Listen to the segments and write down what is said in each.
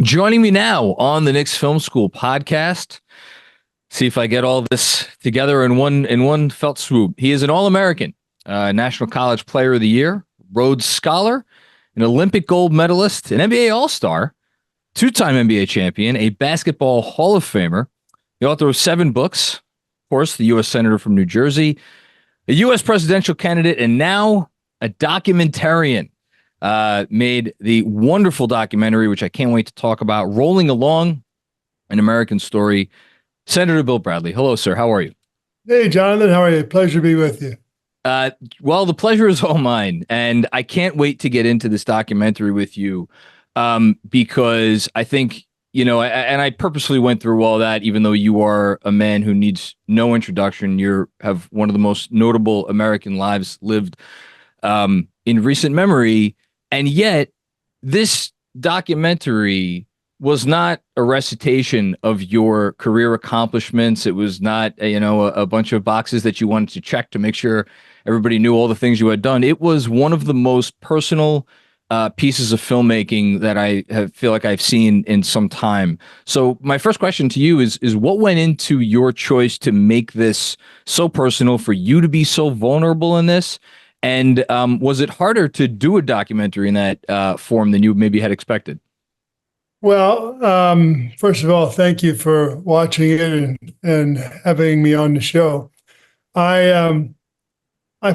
Joining me now on the Knicks Film School Podcast. See if I get all this together in one felt swoop. He is an All-American, National College Player of the Year, Rhodes Scholar, an Olympic gold medalist, an NBA All-Star, two-time NBA champion, a basketball Hall of Famer, the author of 7 books, of course, the U.S. Senator from New Jersey, a U.S. presidential candidate, and now a documentarian. Made the wonderful documentary, which I can't wait to talk about, Rolling Along, an American Story. Senator Bill Bradley. Hello, sir. How are you? Hey, Jonathan. How are you? Pleasure to be with you. Well, the pleasure is all mine, and I can't wait to get into this documentary with you because I think, and I purposely went through all that, even though you are a man who needs no introduction. You have one of the most notable American lives lived in recent memory. And yet, this documentary was not a recitation of your career accomplishments. It was not, a bunch of boxes that you wanted to check to make sure everybody knew all the things you had done. It was one of the most personal pieces of filmmaking that I feel like I've seen in some time. So my first question to you is what went into your choice to make this so personal, for you to be so vulnerable in this? And was it harder to do a documentary in that form than you maybe had expected? Well, first of all, thank you for watching it and having me on the show. I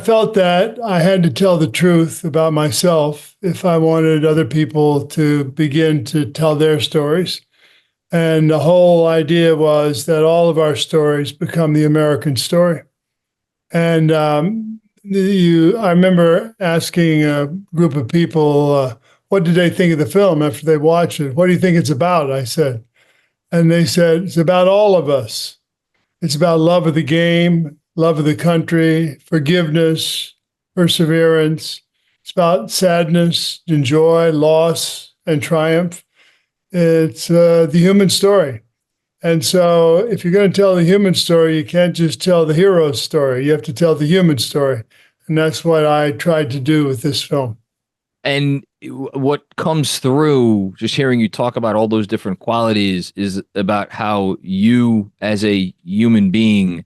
felt that I had to tell the truth about myself if I wanted other people to begin to tell their stories. And the whole idea was that all of our stories become the American story. And I remember asking a group of people, what did they think of the film after they watched it? What do you think it's about? I said. And they said, it's about all of us. It's about love of the game, love of the country, forgiveness, perseverance. It's about sadness and joy, loss and triumph. It's the human story. And so if you're going to tell the human story, you can't just tell the hero's story. You have to tell the human story. And that's what I tried to do with this film. And what comes through, just hearing you talk about all those different qualities, is about how you as a human being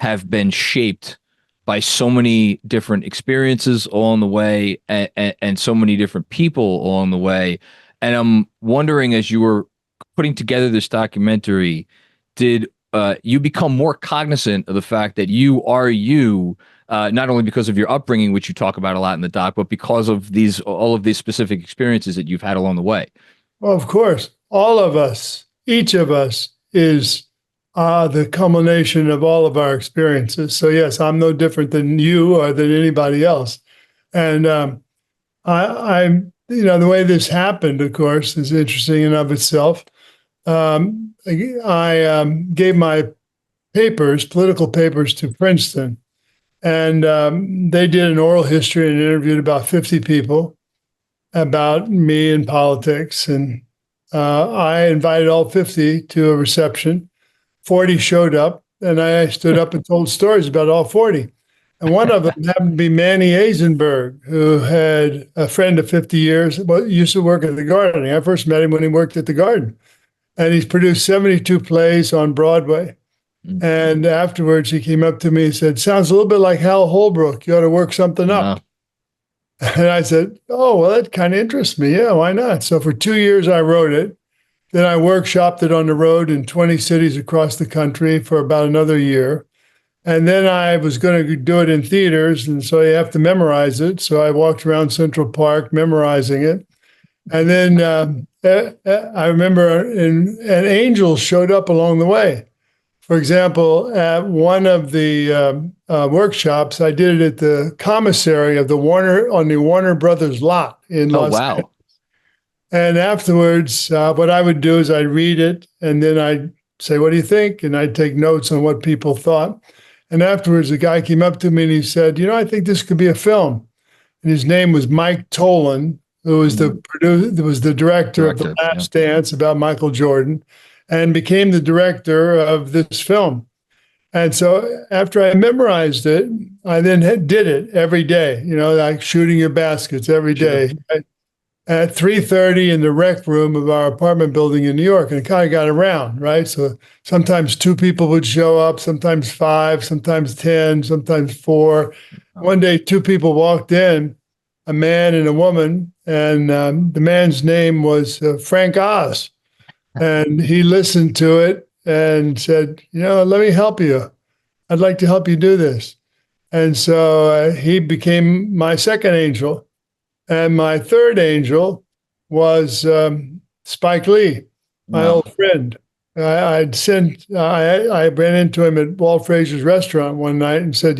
have been shaped by so many different experiences along the way and so many different people along the way. And I'm wondering, as you were putting together this documentary, did you become more cognizant of the fact that you are you, not only because of your upbringing, which you talk about a lot in the doc, but because of all of these specific experiences that you've had along the way? Well, of course, all of us, each of us is the culmination of all of our experiences. So yes, I'm no different than you or than anybody else. And I'm, the way this happened, of course, is interesting in of itself. I gave my political papers, to Princeton, and they did an oral history and interviewed about 50 people about me and politics. And I invited all 50 to a reception. 40 showed up, and I stood up and told stories about all 40. And one of them happened to be Manny Eisenberg, who had a friend of 50 years, used to work at the Garden. I first met him when he worked at the Garden. And he's produced 72 plays on Broadway. Mm-hmm. And afterwards, he came up to me and said, sounds a little bit like Hal Holbrook. You ought to work something up. Wow. And I said, oh, well, that kind of interests me. Yeah, why not? So for 2 years, I wrote it. Then I workshopped it on the road in 20 cities across the country for about another year. And then I was going to do it in theaters. And so you have to memorize it. So I walked around Central Park memorizing it. And then I remember an angel showed up along the way. For example, at one of the workshops, I did it at the commissary of the Warner Brothers lot in Los Angeles. And afterwards, what I would do is I'd read it, and then I'd say, what do you think? And I'd take notes on what people thought. And afterwards, the guy came up to me and he said, I think this could be a film. And his name was Mike Tolan, who was the producer, was the director of The Last Dance about Michael Jordan, and became the director of this film. And so after I memorized it, I then did it every day, like shooting your baskets every day. Sure. at 3:30 in the rec room of our apartment building in New York, and it kind of got around, right? So sometimes 2 people would show up, sometimes 5, sometimes 10, sometimes 4. One day, 2 people walked in, a man and a woman, and the man's name was Frank Oz. And he listened to it and said, let me help you. I'd like to help you do this. And so he became my second angel. And my third angel was Spike Lee, my old friend. I ran into him at Walt Fraser's restaurant one night and said,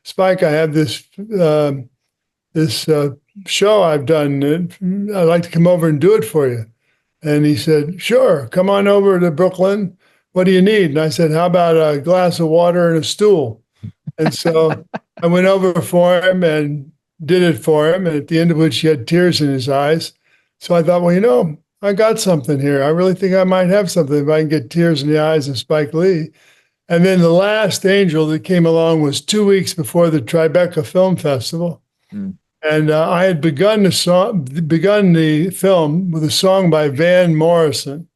Spike, I have this show I've done. I'd like to come over and do it for you. And he said, sure, come on over to Brooklyn. What do you need? And I said, how about a glass of water and a stool? And so I went over for him and did it for him. And at the end of which he had tears in his eyes. So I thought, well, I got something here. I really think I might have something if I can get tears in the eyes of Spike Lee. And then the last angel that came along was 2 weeks before the Tribeca Film Festival. And I had begun the film with a song by Van Morrison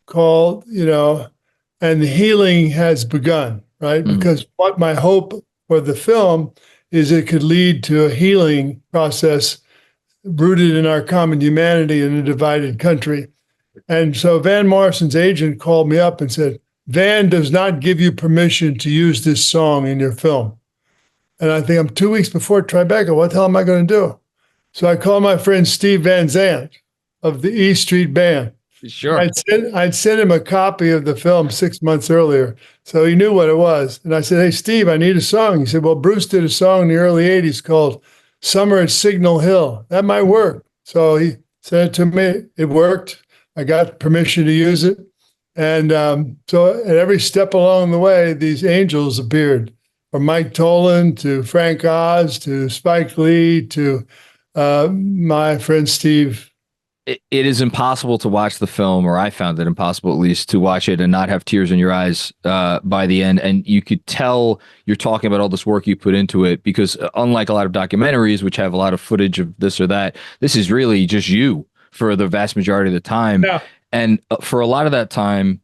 called, And the Healing Has Begun, right? Because what my hope for the film is it could lead to a healing process rooted in our common humanity in a divided country. And so Van Morrison's agent called me up and said, Van does not give you permission to use this song in your film. And I think I'm 2 weeks before Tribeca. What the hell am I going to do? So I called my friend Steve Van Zandt of the E Street Band. Sure. I'd sent him a copy of the film 6 months earlier, so he knew what it was. And I said, hey, Steve, I need a song. He said, well, Bruce did a song in the early 80s called Summer at Signal Hill. That might work. So he sent it to me. It worked. I got permission to use it. And so at every step along the way, these angels appeared, from Mike Tolan to Frank Oz to Spike Lee to my friend Steve. It is impossible to watch the film, or I found it impossible at least, to watch it and not have tears in your eyes by the end. And you could tell you're talking about all this work you put into it, because unlike a lot of documentaries, which have a lot of footage of this or that, this is really just you for the vast majority of the time. Yeah. And for a lot of that time,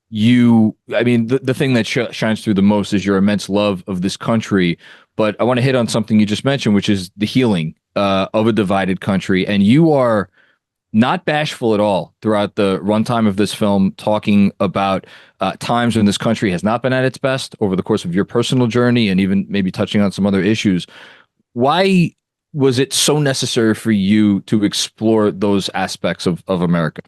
the thing that shines through the most is your immense love of this country. But I want to hit on something you just mentioned, which is the healing of a divided country. And you are not bashful at all throughout the runtime of this film, talking about times when this country has not been at its best over the course of your personal journey, and even maybe touching on some other issues. Why was it so necessary for you to explore those aspects of America?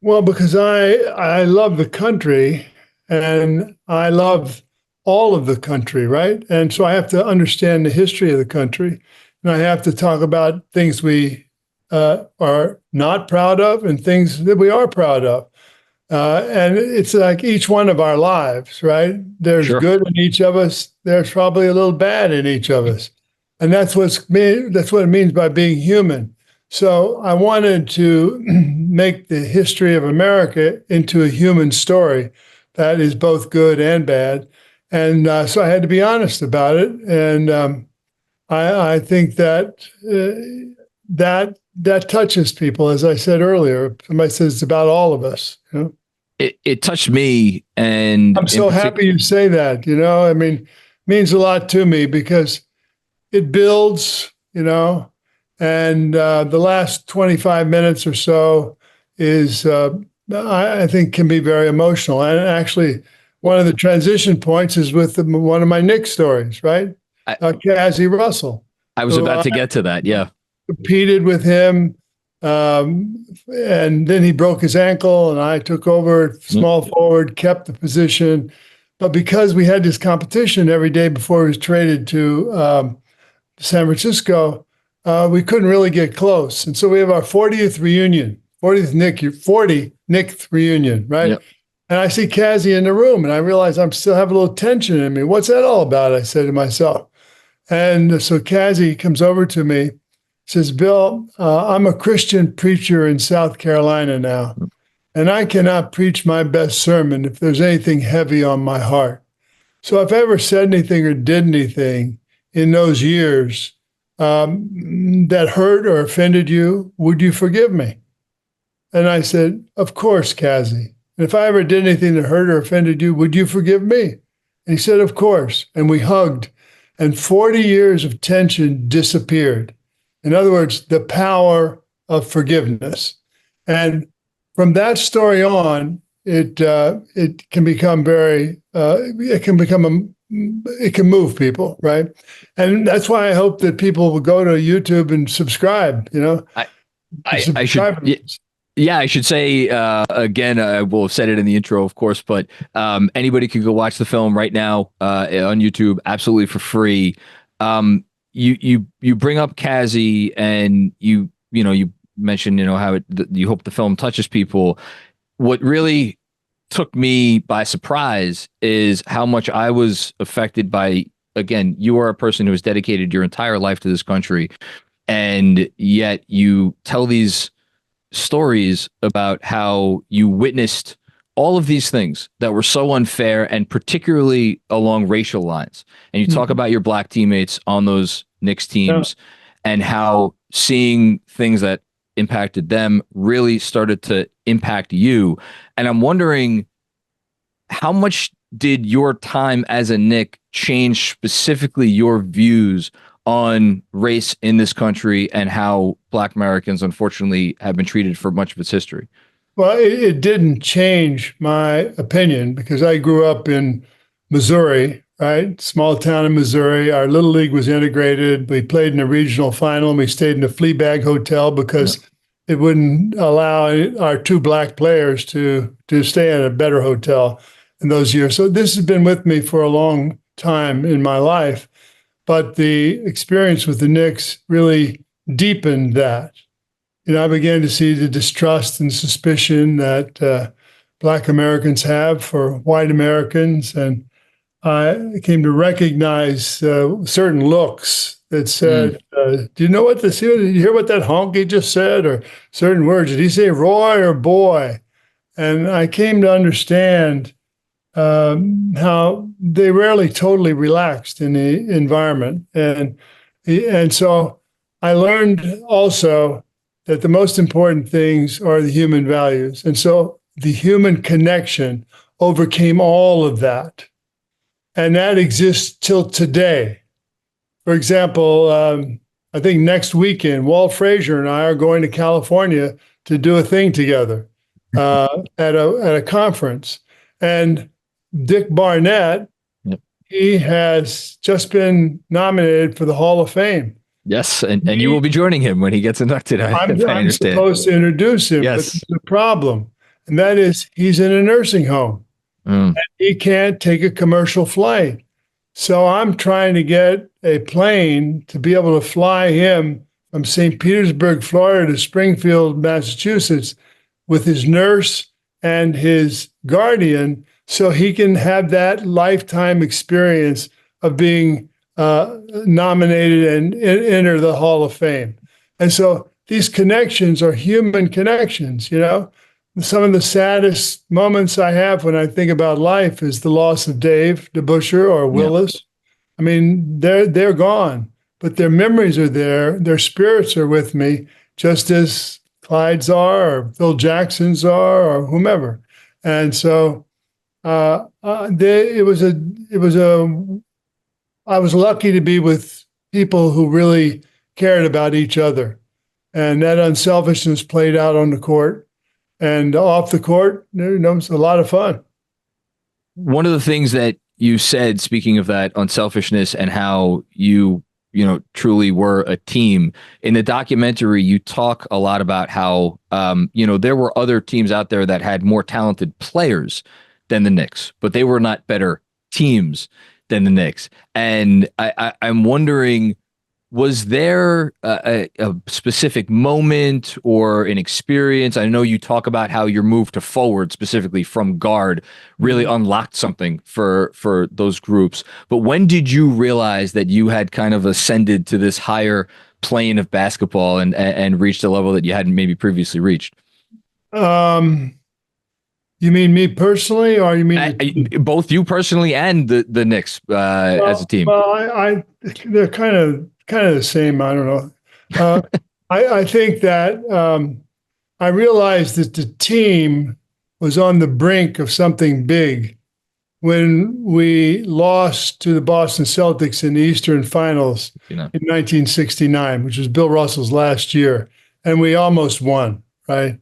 Well, because I love the country, and I love all of the country, right? And so I have to understand the history of the country, and I have to talk about things we are not proud of and things that we are proud of. And it's like each one of our lives, right? There's Sure. good in each of us. There's probably a little bad in each of us. And that's what it means by being human. So I wanted to make the history of America into a human story that is both good and bad. And so I had to be honest about it. And I think that that touches people. As I said earlier, somebody says it's about all of us. It touched me, and I'm so happy you say that. It means a lot to me because it builds. And the last 25 minutes or so is, I think, can be very emotional. And actually, one of the transition points is with one of my Knicks stories, right? Cassie Russell. I was about to get to that. Yeah. Competed with him, and then he broke his ankle, and I took over small forward, kept the position. But because we had this competition every day before he was traded to San Francisco, we couldn't really get close. And so we have our 40th reunion, 40th Knicks reunion, right? Yep. And I see Cassie in the room, and I realize I'm still having a little tension in me. What's that all about? I said to myself. And so Cassie comes over to me, says, Bill, I'm a Christian preacher in South Carolina now, and I cannot preach my best sermon if there's anything heavy on my heart. So if I ever said anything or did anything in those years that hurt or offended you, would you forgive me? And I said, of course, Kazi. And if I ever did anything that hurt or offended you, would you forgive me? And he said, of course. And we hugged. And 40 years of tension disappeared. In other words, the power of forgiveness. And from that story on, it can become it can move people, right? And that's why I hope that people will go to YouTube and subscribe. I should. Yeah, I should say, again, I will have said it in the intro, of course, but anybody can go watch the film right now on YouTube, absolutely for free. You bring up Kazi, and you mentioned, how you hope the film touches people. What really took me by surprise is how much I was affected by, again, you are a person who has dedicated your entire life to this country, and yet you tell these stories about how you witnessed all of these things that were so unfair, and particularly along racial lines. And you talk about your black teammates on those Knicks teams, and how seeing things that impacted them really started to impact you. And I'm wondering, how much did your time as a Knick change specifically your views on race in this country and how Black Americans, unfortunately, have been treated for much of its history? Well, it didn't change my opinion, because I grew up in Missouri, right? Small town in Missouri. Our little league was integrated. We played in a regional final, and we stayed in a flea bag hotel because it wouldn't allow our two black players to stay in a better hotel in those years. So this has been with me for a long time in my life. But the experience with the Knicks really deepened that. I began to see the distrust and suspicion that Black Americans have for white Americans. And I came to recognize certain looks that said, do you know what this is? Did you hear what that honky just said? Or certain words. Did he say Roy or boy? And I came to understand how they rarely totally relaxed in the environment. And so I learned also that the most important things are the human values. And so the human connection overcame all of that. And that exists till today. For example, I think next weekend, Walt Frazier and I are going to California to do a thing together at a conference. And Dick Barnett, he has just been nominated for the Hall of Fame. Yes, and you will be joining him when he gets inducted. I'm supposed to introduce him, but there's a problem, and that is he's in a nursing home. And he can't take a commercial flight. So I'm trying to get a plane to be able to fly him from St. Petersburg, Florida to Springfield, Massachusetts, with his nurse and his guardian, so he can have that lifetime experience of being nominated and enter the Hall of Fame. And so these connections are human connections. Some of the saddest moments I have when I think about life is the loss of Dave DeBuscher or Willis. I mean, they're gone, but their memories are there. Their spirits are with me, just as Clyde's are, or Phil Jackson's are, or whomever. And so I was lucky to be with people who really cared about each other, and that unselfishness played out on the court and off the court. It was a lot of fun. One of the things that you said, speaking of that unselfishness and how you truly were a team in the documentary, you talk a lot about how, there were other teams out there that had more talented players than the Knicks, but they were not better teams than the Knicks. And I'm wondering, was there a specific moment or an experience? I know you talk about how your move to forward, specifically from guard, really unlocked something for those groups. But when did you realize that you had kind of ascended to this higher plane of basketball and reached a level that you hadn't maybe previously reached? You mean me personally, or you mean both you personally and the Knicks as a team? Well, they're kind of kind of the same. I don't know. Uh, I think that I realized that the team was on the brink of something big when we lost to the Boston Celtics in the Eastern Finals in 1969, which was Bill Russell's last year, and we almost won, right?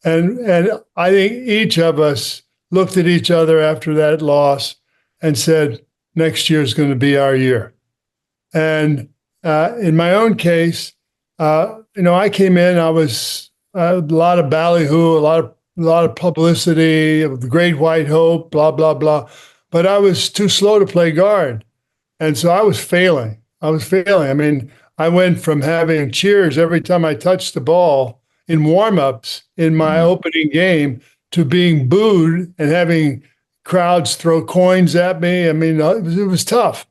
And I think each of us looked at each other after that loss and said, next year is going to be our year. And in my own case, I came in, I was a lot of ballyhoo, a lot of publicity of the great white hope, blah, blah, blah. But I was too slow to play guard. And so I was failing. I mean, I went from having cheers every time I touched the ball in warmups in my opening game to being booed and having crowds throw coins at me. I mean, it was tough.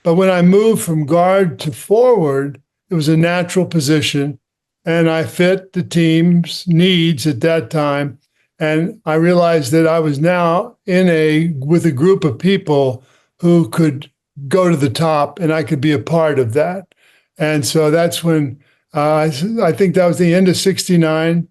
But when I moved from guard to forward, it was a natural position, and I fit the team's needs at that time. And I realized that I was now with a group of people who could go to the top, and I could be a part of that. And so that's when I think that was the end of '69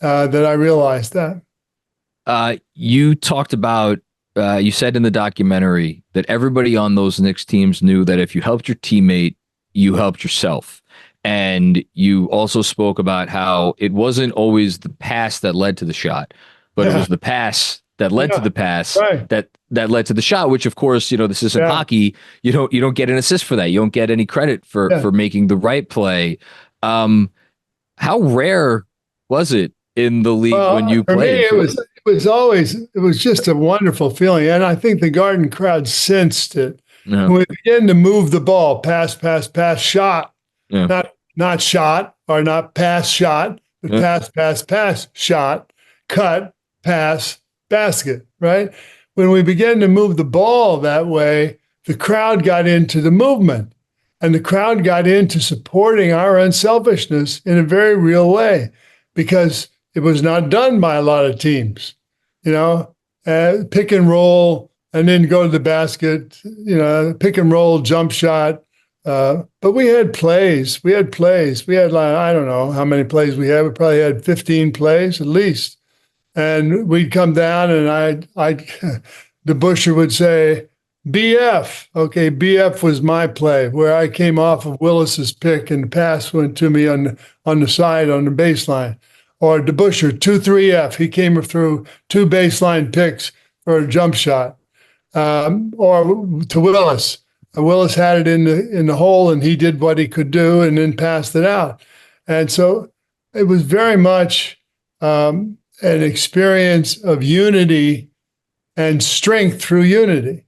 that I realized that. You talked about, you said in the documentary that everybody on those Knicks teams knew that if you helped your teammate, you helped yourself. And you also spoke about how it wasn't always the pass that led to the shot, but it was the pass that led to the pass that led to the shot, which of course, this isn't hockey. You don't get an assist for that. You don't get any credit for making the right play. How rare was it in the league when you played? For me, it was just a wonderful feeling. And I think the Garden crowd sensed it. Yeah. When we began to move the ball, pass, shot, not shot or not pass, shot, but pass, shot, cut, pass, basket, right? When we began to move the ball that way, the crowd got into the movement, and the crowd got into supporting our unselfishness in a very real way, because it was not done by a lot of teams, pick and roll and then go to the basket, pick and roll, jump shot. But we had plays. We had I don't know how many plays we had. We probably had 15 plays at least. And we'd come down and the Busher would say, BF. Okay, BF was my play, where I came off of Willis's pick and the pass went to me on the side, on the baseline. Or DeBuscher, 2-3F. He came through 2 baseline picks for a jump shot. Or to Willis. Willis had it in the hole, and he did what he could do and then passed it out. And so it was very much an experience of unity and strength through unity.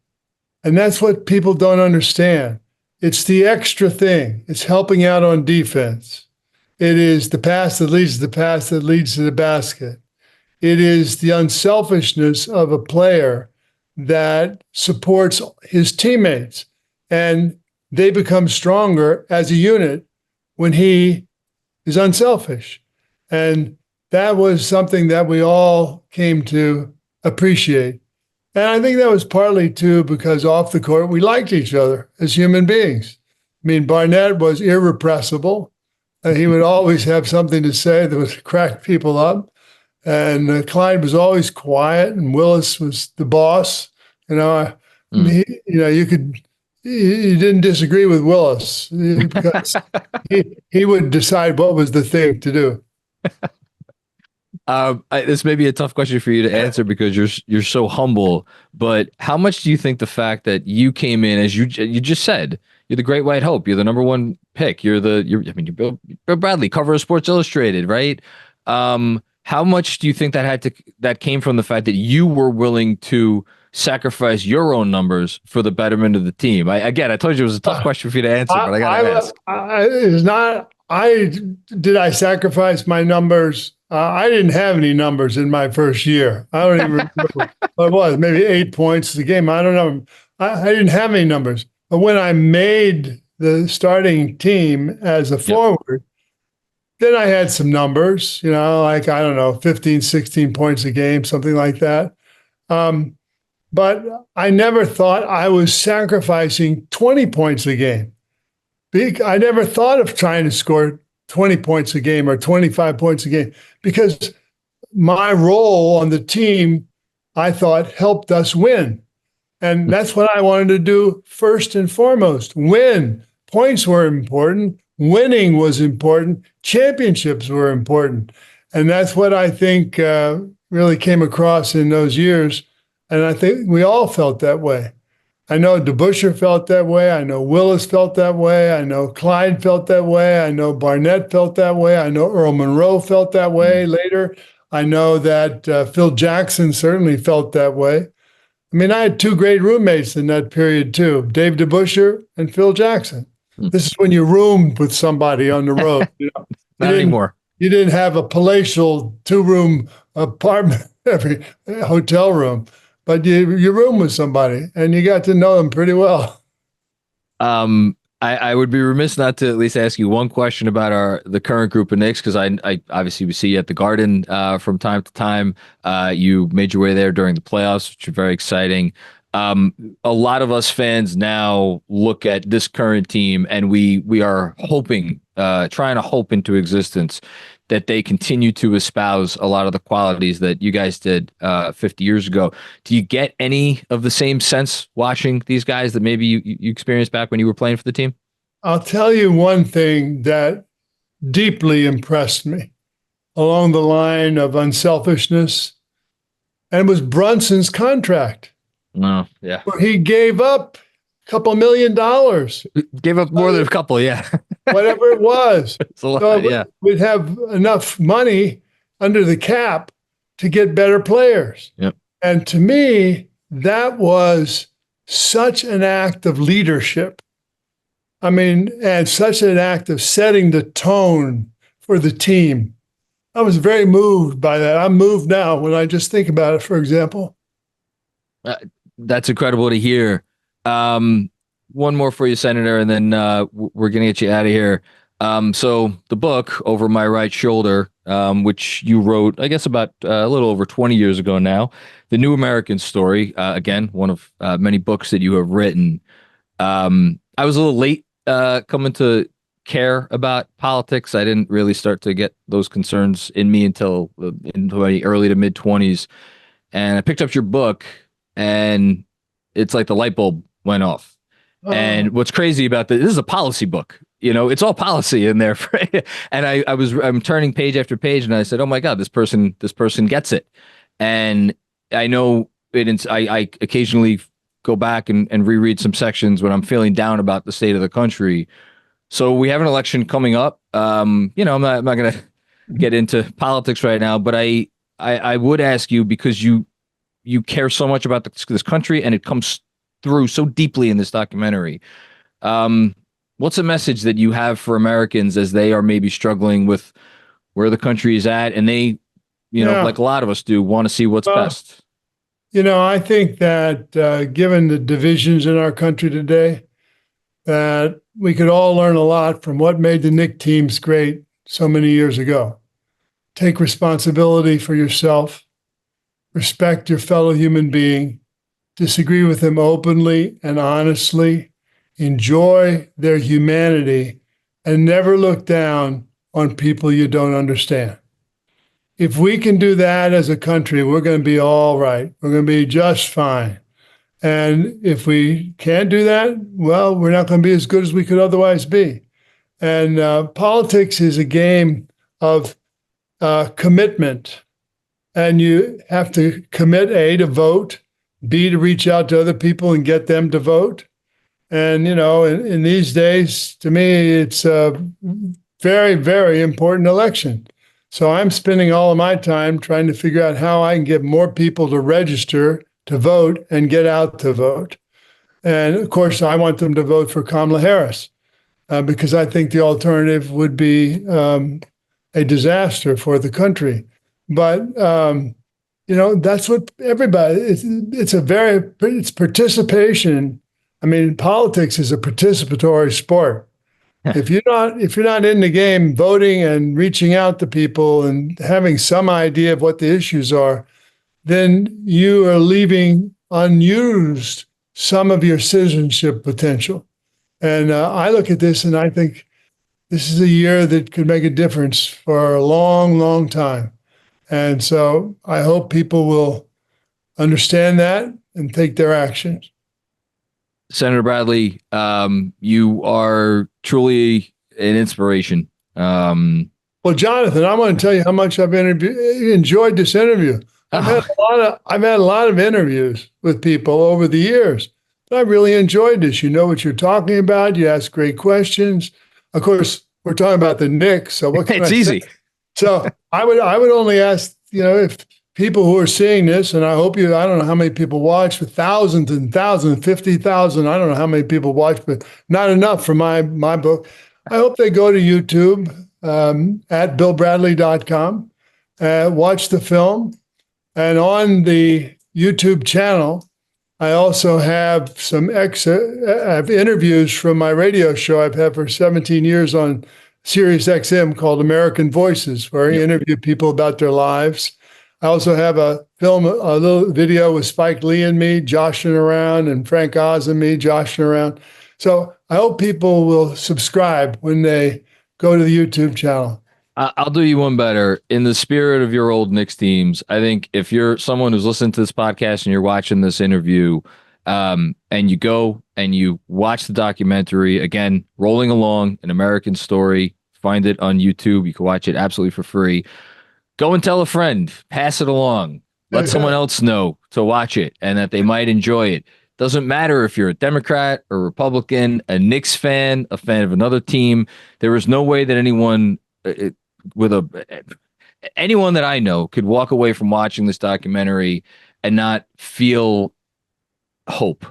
And that's what people don't understand. It's the extra thing. It's helping out on defense. It is the pass that leads to the pass that leads to the basket. It is the unselfishness of a player that supports his teammates. And they become stronger as a unit when he is unselfish. And that was something that we all came to appreciate. And I think that was partly, too, because off the court, we liked each other as human beings. I mean, Barnett was irrepressible. He would always have something to say that would crack people up. And Clyde was always quiet, and Willis was the boss. You didn't disagree with Willis because he would decide what was the thing to do. This may be a tough question for you to answer because you're so humble, but how much do you think the fact that you came in, as you just said, you're the Great White Hope, you're the number 1 pick, you're Bill Bradley, cover of Sports Illustrated, right? How much do you think that came from the fact that you were willing to sacrifice your own numbers for the betterment of the team? I told you it was a tough question for you to answer, but I gotta ask. It's not. Did I sacrifice my numbers? I didn't have any numbers in my first year. I don't even remember what it was. Maybe 8 points a game. I don't know. I didn't have any numbers. But when I made the starting team as a forward, then I had some numbers. 15, 16 points a game, something like that. But I never thought I was sacrificing 20 points a game. I never thought of trying to score 20 points a game or 25 points a game because my role on the team, I thought, helped us win. And that's what I wanted to do first and foremost, win. Points were important. Winning was important. Championships were important. And that's what I think really came across in those years. And I think we all felt that way. I know DeBusschere felt that way. I know Willis felt that way. I know Clyde felt that way. I know Barnett felt that way. I know Earl Monroe felt that way later. I know that Phil Jackson certainly felt that way. I mean, I had two great roommates in that period too, Dave DeBusschere and Phil Jackson. This is when you roomed with somebody on the road. Not anymore. You didn't have a palatial 2-room apartment, every hotel room, but you roomed with somebody and you got to know them pretty well. I would be remiss not to at least ask you one question about the current group of Knicks, because I obviously we see you at the Garden from time to time. You made your way there during the playoffs, which are very exciting. A lot of us fans now look at this current team and we are hoping, trying to hope into existence that they continue to espouse a lot of the qualities that you guys did 50 years ago. Do you get any of the same sense watching these guys that maybe you experienced back when you were playing for the team? I'll tell you one thing that deeply impressed me along the line of unselfishness, and it was Brunson's contract. Oh, yeah. Where he gave up a couple $1 million. Gave up more than a couple, yeah. Whatever it was. It's a lot, yeah. We'd have enough money under the cap to get better players. Yep. And to me, that was such an act of leadership. I mean, and such an act of setting the tone for the team. I was very moved by that. I'm moved now when I just think about it, for example. That's incredible to hear. One more for you, Senator, and then we're going to get you out of here. So the book, Over My Right Shoulder, which you wrote, I guess, about a little over 20 years ago now, The New American Story, again, one of many books that you have written. I was a little late coming to care about politics. I didn't really start to get those concerns in me until into my early to mid 20s. And I picked up your book and it's like the light bulb went off. Oh. And what's crazy about this is a policy book. You know, it's all policy in there. And I'm turning page after page and I said, oh my God, this person gets it. And I know I occasionally go back and reread some sections when I'm feeling down about the state of the country. So we have an election coming up. I'm not going to get into politics right now, but I would ask you, because you care so much about this country and it comes through so deeply in this documentary. What's a message that you have for Americans as they are maybe struggling with where the country is at, and they, like a lot of us do, want to see what's best? I think that given the divisions in our country today, that we could all learn a lot from what made the Knicks teams great so many years ago. Take responsibility for yourself, respect your fellow human being, disagree with them openly and honestly, enjoy their humanity, and never look down on people you don't understand. If we can do that as a country, we're going to be all right. We're going to be just fine. And if we can't do that, well, we're not going to be as good as we could otherwise be. And politics is a game of commitment. And you have to commit, A, to vote, B, to reach out to other people and get them to vote. And, in these days, to me, it's a very, very important election. So I'm spending all of my time trying to figure out how I can get more people to register to vote and get out to vote. And of course, I want them to vote for Kamala Harris because I think the alternative would be a disaster for the country. But, that's what everybody, it's participation. I mean, politics is a participatory sport. If you're not in the game voting and reaching out to people and having some idea of what the issues are, then you are leaving unused some of your citizenship potential. And I look at this and I think this is a year that could make a difference for a long, long time. And so I hope people will understand that and take their actions. Senator Bradley, you are truly an inspiration. Well, Jonathan, I want to tell you how much I've enjoyed this interview. I've had a lot of interviews with people over the years. But I really enjoyed this. You know what you're talking about. You ask great questions. Of course, we're talking about the Knicks, so what can it's I easy. Say? So I would only ask, if people who are seeing this, and I hope I don't know how many people watch, but thousands and thousands, 50,000, I don't know how many people watch, but not enough for my book. I hope they go to YouTube at billbradley.com, watch the film. And on the YouTube channel, I also have some interviews from my radio show I've had for 17 years on Sirius XM called American Voices, where I interview people about their lives. I also have a little video with Spike Lee and me joshing around, and Frank Oz and me joshing around. So I hope people will subscribe when they go to the YouTube channel. I'll do you one better. In the spirit of your old Knicks teams, I think if you're someone who's listening to this podcast and you're watching this interview, and you go and you watch the documentary, again, Rolling Along, An American Story, find it on YouTube. You can watch it absolutely for free. Go and tell a friend, pass it along, let someone else know to watch it and that they might enjoy it. Doesn't matter if you're a Democrat or Republican, a Knicks fan, a fan of another team. There is no way that anyone anyone that I know could walk away from watching this documentary and not feel hope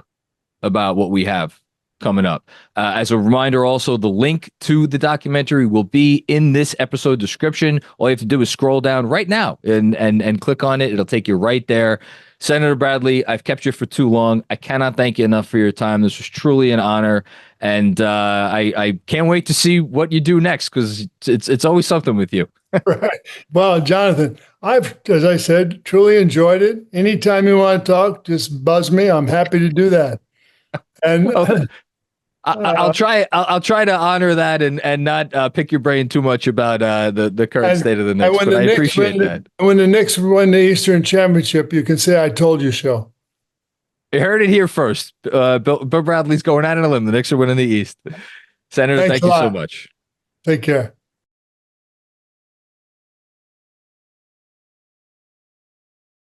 about what we have coming up. As a reminder, also, the link to the documentary will be in this episode description. All you have to do is scroll down right now and click on it. It'll take you right there. Senator Bradley, I've kept you for too long. I cannot thank you enough for your time. This was truly an honor. And I can't wait to see what you do next, because it's always something with you. Right. Well, Jonathan, I've, as I said, truly enjoyed it. Anytime you want to talk, just buzz me. I'm happy to do that. And well, I'll try to honor that and not pick your brain too much about the current state of the Knicks. But I appreciate that. When the Knicks win the Eastern Championship, you can say I told you so. You heard it here first. Bill Bradley's going out on a limb. The Knicks are winning the East. Senator, thank you so much. Take care.